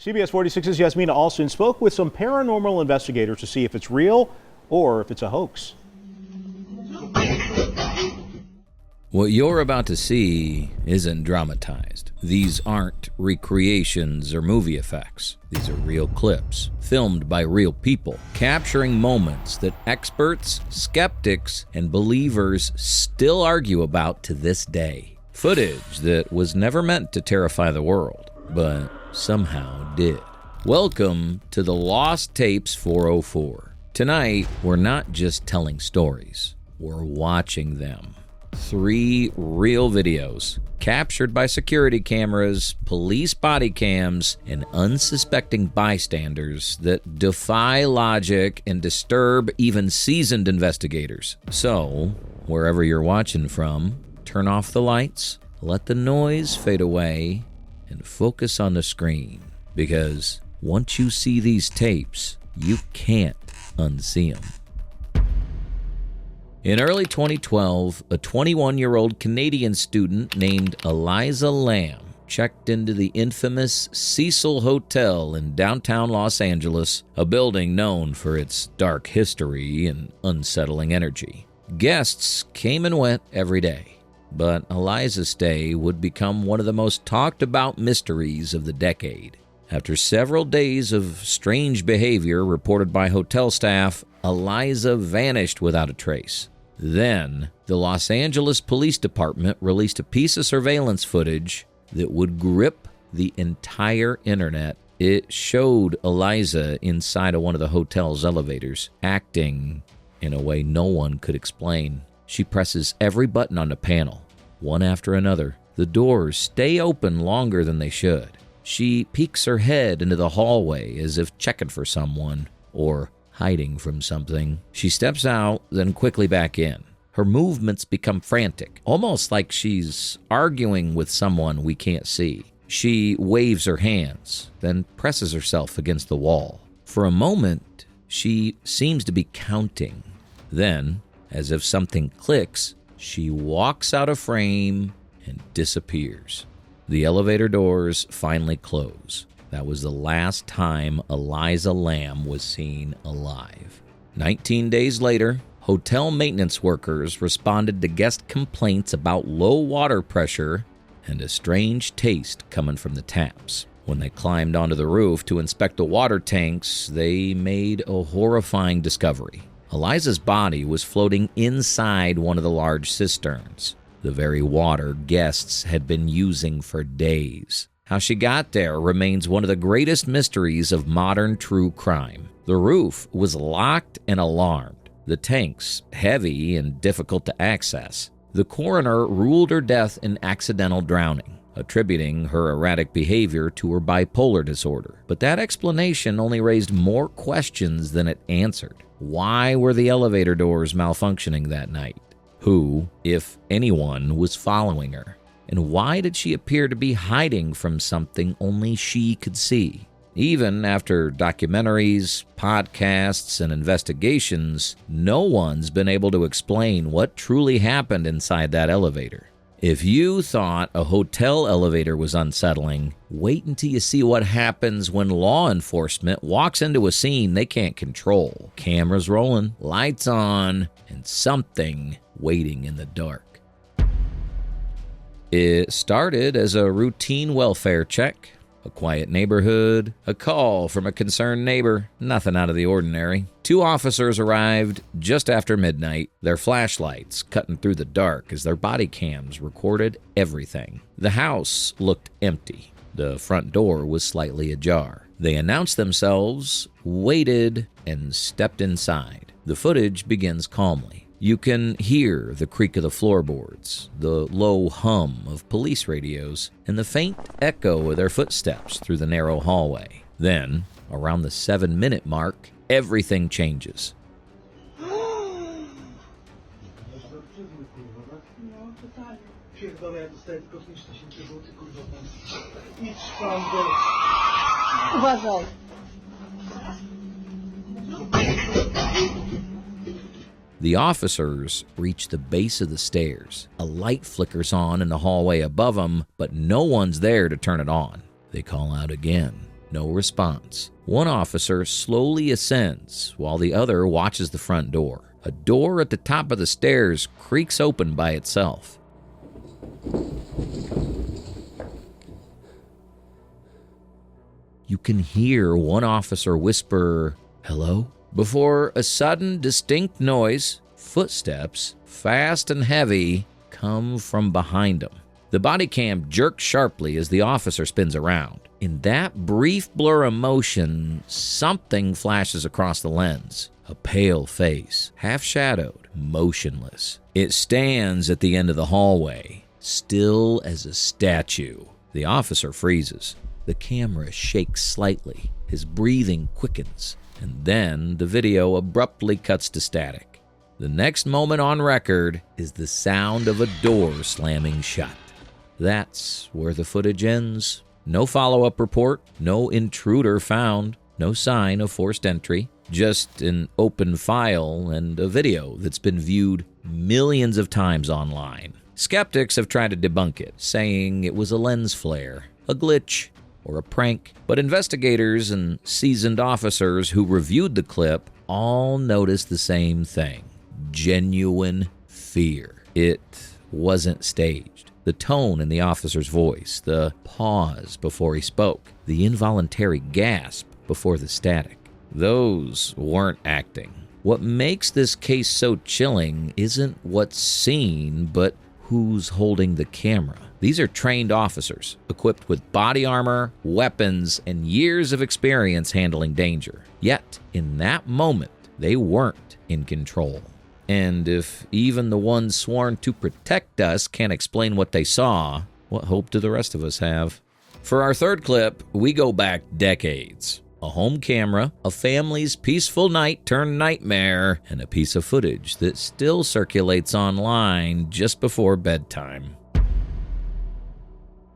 CBS 46's Yasmina Alston spoke with some paranormal investigators to see if it's real or if it's a hoax. What you're about to see isn't dramatized. These aren't recreations or movie effects. These are real clips, filmed by real people, capturing moments that experts, skeptics, and believers still argue about to this day. Footage that was never meant to terrify the world, but somehow did. Welcome to the Lost Tapes 404. Tonight, we're not just telling stories, we're watching them. 3 real videos captured by security cameras, police body cams, and unsuspecting bystanders that defy logic and disturb even seasoned investigators. So, wherever you're watching from, turn off the lights, let the noise fade away, and focus on the screen. Because once you see these tapes, you can't unsee them. In early 2012, a 21-year-old Canadian student named Elisa Lam checked into the infamous Cecil Hotel in downtown Los Angeles, a building known for its dark history and unsettling energy. Guests came and went every day, but Elisa's stay would become one of the most talked about mysteries of the decade. After several days of strange behavior reported by hotel staff, Elisa vanished without a trace. Then, the Los Angeles Police Department released a piece of surveillance footage that would grip the entire internet. It showed Elisa inside of one of the hotel's elevators, acting in a way no one could explain. She presses every button on the panel, one after another. The doors stay open longer than they should. She peeks her head into the hallway as if checking for someone, or hiding from something. She steps out, then quickly back in. Her movements become frantic, almost like she's arguing with someone we can't see. She waves her hands, then presses herself against the wall. For a moment, she seems to be counting. Then, as if something clicks, she walks out of frame and disappears. The elevator doors finally close. That was the last time Elisa Lam was seen alive. 19 days later, hotel maintenance workers responded to guest complaints about low water pressure and a strange taste coming from the taps. When they climbed onto the roof to inspect the water tanks, they made a horrifying discovery. Elisa's body was floating inside one of the large cisterns, the very water guests had been using for days. How she got there remains one of the greatest mysteries of modern true crime. The roof was locked and alarmed, the tanks heavy and difficult to access. The coroner ruled her death in accidental drowning, attributing her erratic behavior to her bipolar disorder. But that explanation only raised more questions than it answered. Why were the elevator doors malfunctioning that night? Who, if anyone, was following her? And why did she appear to be hiding from something only she could see? Even after documentaries, podcasts, and investigations, no one's been able to explain what truly happened inside that elevator. If you thought a hotel elevator was unsettling, wait until you see what happens when law enforcement walks into a scene they can't control. Cameras rolling, lights on, and something waiting in the dark. It started as a routine welfare check, a quiet neighborhood, a call from a concerned neighbor, nothing out of the ordinary. 2 officers arrived just after midnight, their flashlights cutting through the dark as their body cams recorded everything. The house looked empty. The front door was slightly ajar. They announced themselves, waited, and stepped inside. The footage begins calmly. You can hear the creak of the floorboards, the low hum of police radios, and the faint echo of their footsteps through the narrow hallway. Then, around the 7-minute mark, everything changes. The officers reach the base of the stairs. A light flickers on in the hallway above them, but no one's there to turn it on. They call out again. No response. One officer slowly ascends while the other watches the front door. A door at the top of the stairs creaks open by itself. You can hear one officer whisper, "Hello?" before a sudden distinct noise, footsteps, fast and heavy, come from behind him. The body cam jerks sharply as the officer spins around. In that brief blur of motion, something flashes across the lens. A pale face, half-shadowed, motionless. It stands at the end of the hallway, still as a statue. The officer freezes. The camera shakes slightly. His breathing quickens. And then the video abruptly cuts to static. The next moment on record is the sound of a door slamming shut. That's where the footage ends. No follow-up report, no intruder found, no sign of forced entry, just an open file and a video that's been viewed millions of times online. Skeptics have tried to debunk it, saying it was a lens flare, a glitch, or a prank, but investigators and seasoned officers who reviewed the clip all noticed the same thing: genuine fear. It wasn't staged. The tone in the officer's voice, the pause before he spoke, the involuntary gasp before the static, those weren't acting. What makes this case so chilling isn't what's seen, but who's holding the camera. These are trained officers, equipped with body armor, weapons, and years of experience handling danger. Yet, in that moment, they weren't in control. And if even the ones sworn to protect us can't explain what they saw, what hope do the rest of us have? For our third clip, we go back decades. A home camera, a family's peaceful night turned nightmare, and a piece of footage that still circulates online just before bedtime.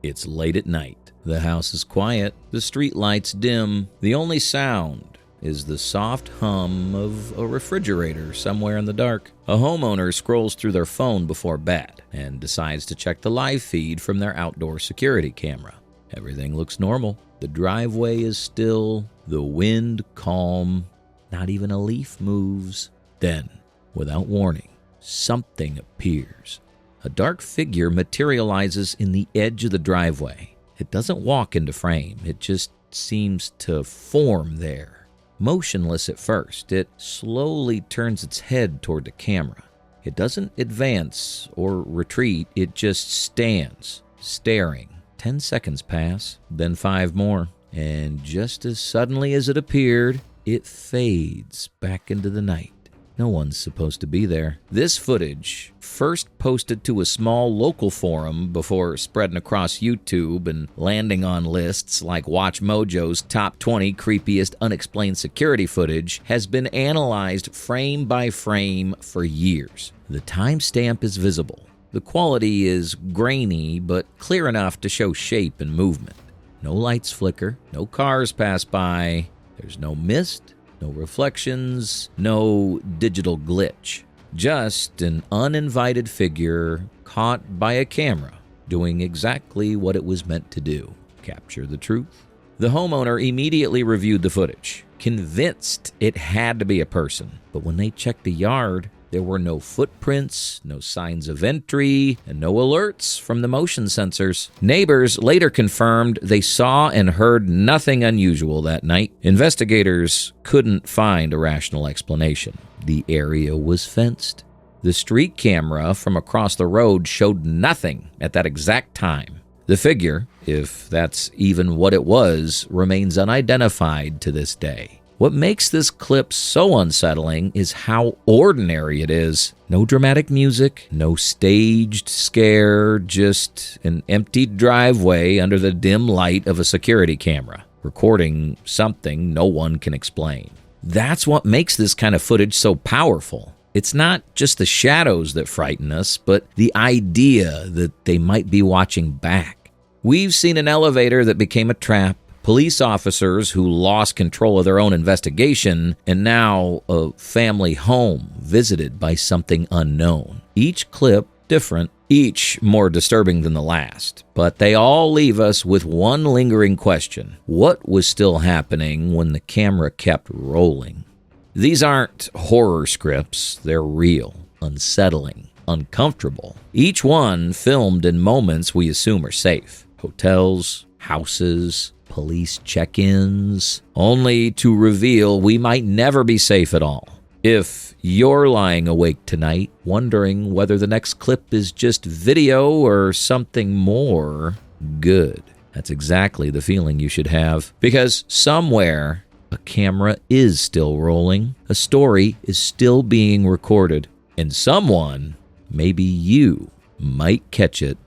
It's late at night. The house is quiet, the street lights dim. The only sound is the soft hum of a refrigerator somewhere in the dark. A homeowner scrolls through their phone before bed and decides to check the live feed from their outdoor security camera. Everything looks normal. The driveway is still, the wind calm, not even a leaf moves. Then, without warning, something appears. A dark figure materializes in the edge of the driveway. It doesn't walk into frame, it just seems to form there. Motionless at first, it slowly turns its head toward the camera. It doesn't advance or retreat, it just stands, staring. 10 seconds pass, then 5 more, and just as suddenly as it appeared, it fades back into the night. No one's supposed to be there. This footage, first posted to a small local forum before spreading across YouTube and landing on lists like Watch Mojo's Top 20 Creepiest Unexplained Security Footage, has been analyzed frame by frame for years. The timestamp is visible. The quality is grainy, but clear enough to show shape and movement. No lights flicker, no cars pass by, there's no mist, no reflections, no digital glitch. Just an uninvited figure caught by a camera doing exactly what it was meant to do: capture the truth. The homeowner immediately reviewed the footage, convinced it had to be a person. But when they checked the yard, there were no footprints, no signs of entry, and no alerts from the motion sensors. Neighbors later confirmed they saw and heard nothing unusual that night. Investigators couldn't find a rational explanation. The area was fenced. The street camera from across the road showed nothing at that exact time. The figure, if that's even what it was, remains unidentified to this day. What makes this clip so unsettling is how ordinary it is. No dramatic music, no staged scare, just an empty driveway under the dim light of a security camera, recording something no one can explain. That's what makes this kind of footage so powerful. It's not just the shadows that frighten us, but the idea that they might be watching back. We've seen an elevator that became a trap, police officers who lost control of their own investigation, and now a family home visited by something unknown. Each clip different, each more disturbing than the last, but they all leave us with one lingering question. What was still happening when the camera kept rolling? These aren't horror scripts, they're real, unsettling, uncomfortable. Each one filmed in moments we assume are safe. Hotels, houses, police check-ins, only to reveal we might never be safe at all. If you're lying awake tonight, wondering whether the next clip is just video or something more, good. That's exactly the feeling you should have, because somewhere a camera is still rolling, a story is still being recorded, and someone, maybe you, might catch it.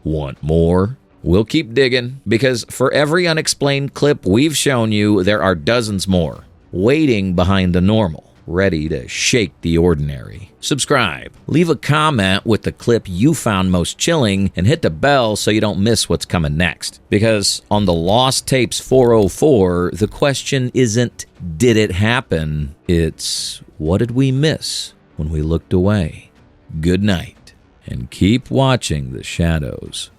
Want more? We'll keep digging, because for every unexplained clip we've shown you, there are dozens more, waiting behind the normal, ready to shake the ordinary. Subscribe, leave a comment with the clip you found most chilling, and hit the bell so you don't miss what's coming next. Because on the Lost Tapes 404, the question isn't, did it happen? It's, what did we miss when we looked away? Good night, and keep watching the shadows.